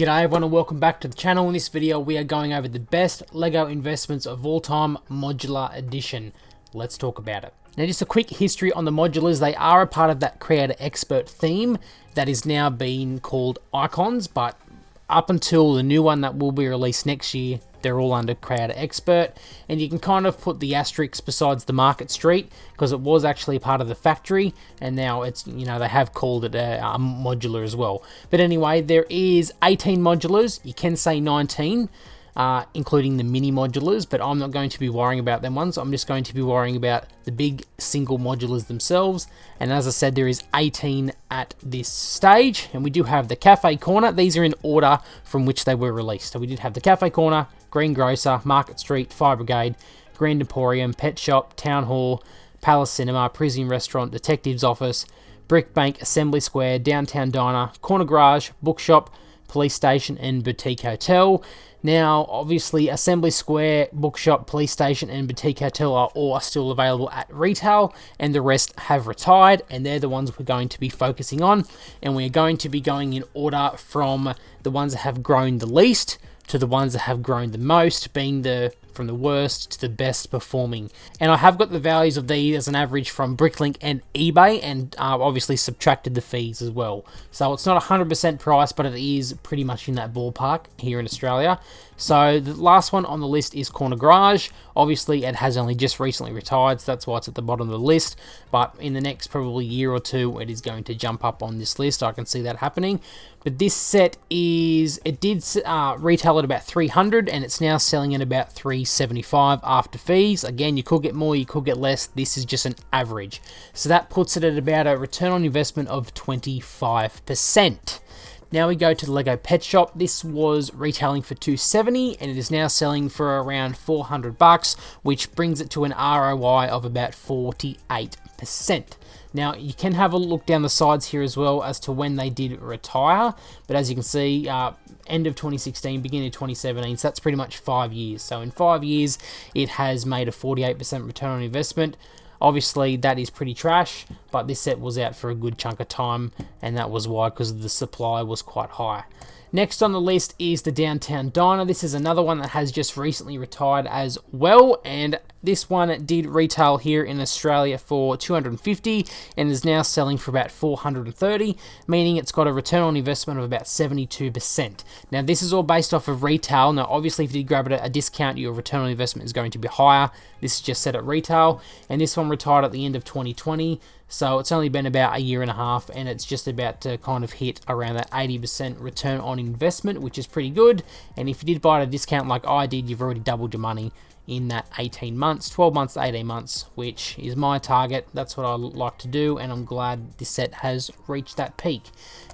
G'day everyone and welcome back to the channel. In this video we are going over the best LEGO investments of all time, Modular Edition. Let's talk about it. Now just a quick history on the Modulars. They are a part of that Creator Expert theme that is now being called Icons, but up until the new one that will be released next year, they're all under Creator Expert, and you can kind of put the asterisk besides the Market Street because it was actually part of the factory, and now it's, you know, they have called it a modular as well. But anyway, there is 18 modulars. You can say 19, including the mini modulars, but I'm not going to be worrying about them ones. I'm just going to be worrying about the big single modulars themselves. And as I said, there is 18 at this stage, and we do have the Cafe Corner. These are in order from which they were released. So we did have the Cafe Corner, Green Grocer, Market Street, Fire Brigade, Grand Emporium, Pet Shop, Town Hall, Palace Cinema, Parisian Restaurant, Detective's Office, Brick Bank, Assembly Square, Downtown Diner, Corner Garage, Bookshop, Police Station, and Boutique Hotel. Now, obviously, Assembly Square, Bookshop, Police Station, and Boutique Hotel are all still available at retail, and the rest have retired, and they're the ones we're going to be focusing on. And we're going to be going in order from the ones that have grown the least to the ones that have grown the most, being from the worst to the best performing. And I have got the values of these as an average from Bricklink and eBay, and obviously subtracted the fees as well. So it's not 100% price, but it is pretty much in that ballpark here in Australia. So the last one on the list is Corner Garage. Obviously it has only just recently retired, so that's why it's at the bottom of the list, but in the next probably year or two it is going to jump up on this list. I can see that happening. But this set did retail at about 300, and it's now selling at about 375 after fees. Again, you could get more, you could get less. This is just an average. So that puts it at about a return on investment of 25%. Now we go to the Lego Pet Shop. This was retailing for $270, and it is now selling for around $400, which brings it to an ROI of about 48%. Now, you can have a look down the sides here as well as to when they did retire, but as you can see, end of 2016, beginning of 2017, so that's pretty much 5 years. So in 5 years, it has made a 48% return on investment. Obviously, that is pretty trash, but this set was out for a good chunk of time, and that was why, because the supply was quite high. Next on the list is the Downtown Diner. This is another one that has just recently retired as well, and this one did retail here in Australia for $250 and is now selling for about $430, meaning it's got a return on investment of about 72%. Now, this is all based off of retail. Now, obviously, if you grab it at a discount, your return on investment is going to be higher. This is just set at retail, and this one retired at the end of 2020. So it's only been about a year and a half, and it's just about to kind of hit around that 80% return on investment, which is pretty good. And if you did buy it at a discount like I did, you've already doubled your money in that 18 months, 12 months to 18 months, which is my target. That's what I like to do, and I'm glad this set has reached that peak.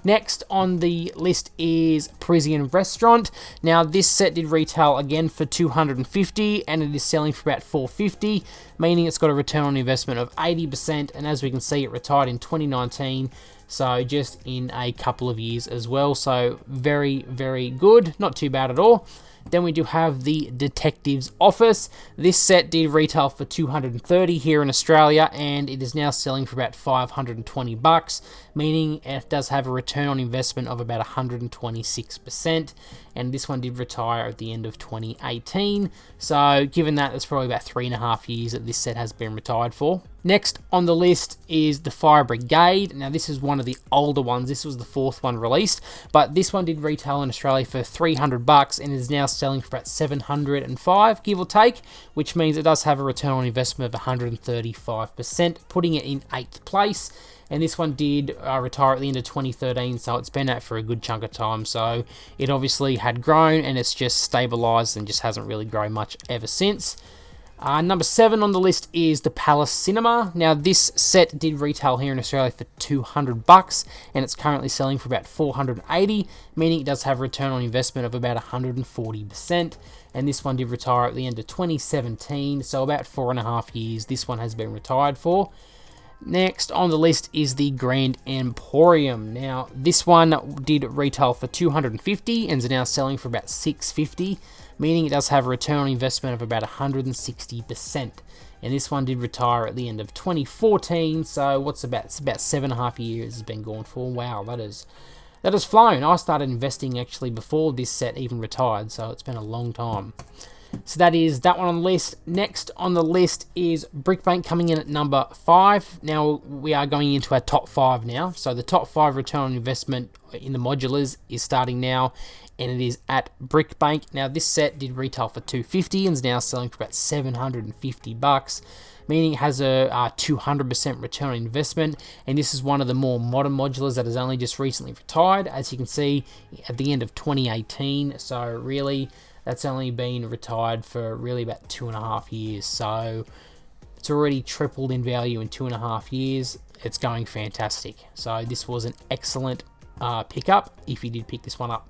Next on the list is Parisian Restaurant. Now, this set did retail again for $250, and it is selling for about $450, meaning it's got a return on investment of 80%, and as we can see, it retired in 2019, so just in a couple of years as well. So very, very good, not too bad at all. Then we do have the Detective's Office. This set did retail for $230 here in Australia, and it is now selling for about $520, meaning it does have a return on investment of about 126%. And this one did retire at the end of 2018. So given that, it's probably about 3.5 years that this set has been retired for. Next on the list is the Fire Brigade. Now, this is one of the older ones. This was the 4th one released, but this one did retail in Australia for $300 and is now selling for about $705, give or take, which means it does have a return on investment of 135%, putting it in 8th place. And this one did retire at the end of 2013, so it's been out for a good chunk of time. So it obviously had grown, and it's just stabilized and just hasn't really grown much ever since. Number 7 on the list is the Palace Cinema. Now, this set did retail here in Australia for $200, and it's currently selling for about $480, meaning it does have a return on investment of about 140%. And this one did retire at the end of 2017, so about 4.5 years this one has been retired for. Next on the list is the Grand Emporium. Now, this one did retail for $250 and is now selling for about $650, meaning it does have a return on investment of about 160%. And this one did retire at the end of 2014, so it's about 7.5 years has been gone for. Wow, that is that has flown. I started investing actually before this set even retired, so it's been a long time. So that is that one on the list. Next on the list is Brickbank coming in at number 5. Now we are going into our top 5 now. So the top 5 return on investment in the modulars is starting now, and it is at Brickbank. Now this set did retail for $250 and is now selling for about $750, meaning it has a 200% return on investment, and this is one of the more modern modulars that has only just recently retired, as you can see at the end of 2018. So really, that's only been retired for really about 2.5 years. So it's already tripled in value in 2.5 years. It's going fantastic. So this was an excellent pickup if you did pick this one up.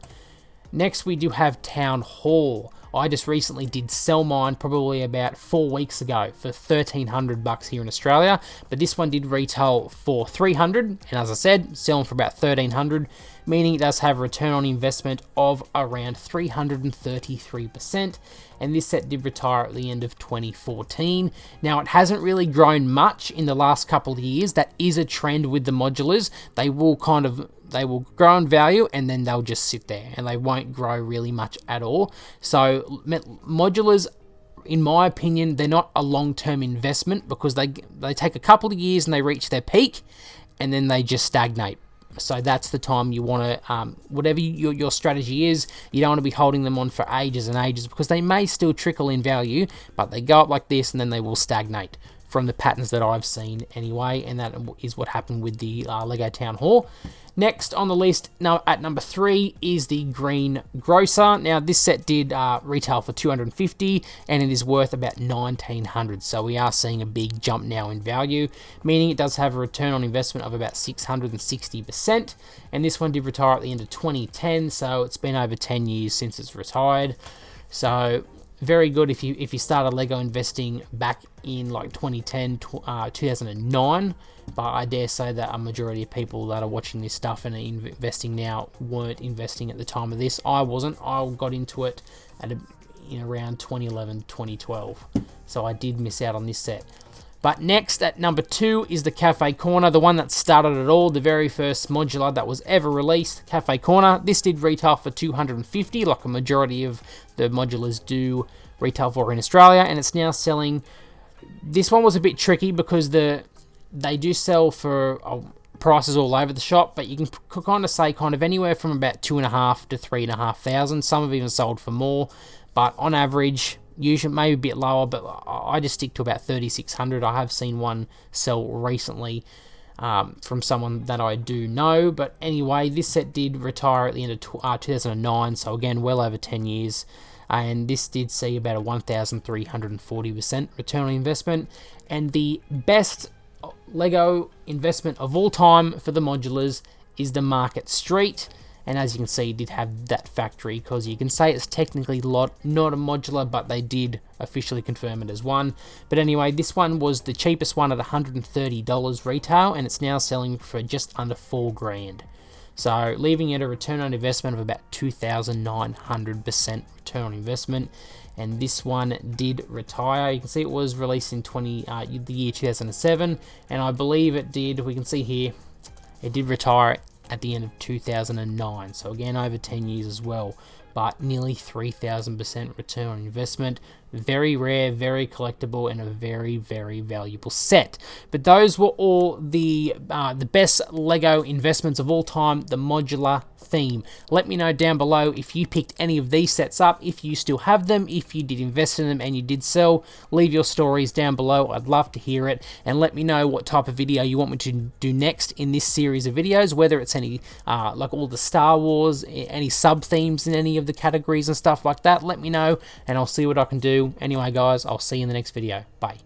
Next, we do have Town Hall. I just recently did sell mine probably about 4 weeks ago for $1,300 here in Australia, but this one did retail for $300, and as I said, selling for about $1,300, meaning it does have a return on investment of around 333%, and this set did retire at the end of 2014. Now, it hasn't really grown much in the last couple of years. That is a trend with the modulars. They will grow in value and then they'll just sit there and they won't grow really much at all. So modulars, in my opinion, they're not a long-term investment because they take a couple of years and they reach their peak and then they just stagnate. So that's the time you want to, whatever your strategy is, you don't want to be holding them on for ages and ages because they may still trickle in value, but they go up like this and then they will stagnate from the patterns that I've seen anyway, and that is what happened with the Lego Town Hall. Next on the list, now at number 3, is the Green Grocer. Now this set did retail for $250 and it is worth about $1,900. So we are seeing a big jump now in value, meaning it does have a return on investment of about 660%. And this one did retire at the end of 2010, so it's been over 10 years since it's retired. So very good if you started Lego investing back in like 2010, 2009. But I dare say that a majority of people that are watching this stuff and are investing now weren't investing at the time of this. I wasn't. I got into it at around 2011, 2012. So I did miss out on this set. But next at number 2 is the Cafe Corner, the one that started it all, the very first modular that was ever released, Cafe Corner. This did retail for $250, like a majority of the modulars do retail for in Australia, and it's now selling. This one was a bit tricky because they do sell for prices all over the shop, but you can kind of say anywhere from about $2,500 to $3,500. Some have even sold for more, but on average, usually maybe a bit lower, but I just stick to about $3,600. I have seen one sell recently from someone that I do know, but anyway, this set did retire at the end of 2009, so again, well over 10 years, and this did see about a 1,340% return on investment, and the best Lego investment of all time for the modulars is the Market Street. And as you can see, it did have that factory, because you can say it's technically not a modular, but they did officially confirm it as one. But anyway, this one was the cheapest one at $130 retail, and it's now selling for just under $4,000. So leaving it a return on investment of about 2,900% return on investment. And this one did retire. You can see it was released in the year 2007, and I believe it did. We can see here, it did retire at the end of 2009, so again over 10 years as well, but nearly 3,000% return on investment. Very rare, very collectible, and a very, very valuable set. But those were all the best Lego investments of all time, the modular theme. Let me know down below if you picked any of these sets up, if you still have them, if you did invest in them and you did sell. Leave your stories down below. I'd love to hear it, and let me know what type of video you want me to do next in this series of videos, whether it's any like all the Star Wars, any sub themes in any of the categories and stuff like that. Let me know and I'll see what I can do. Anyway guys, I'll see you in the next video. Bye.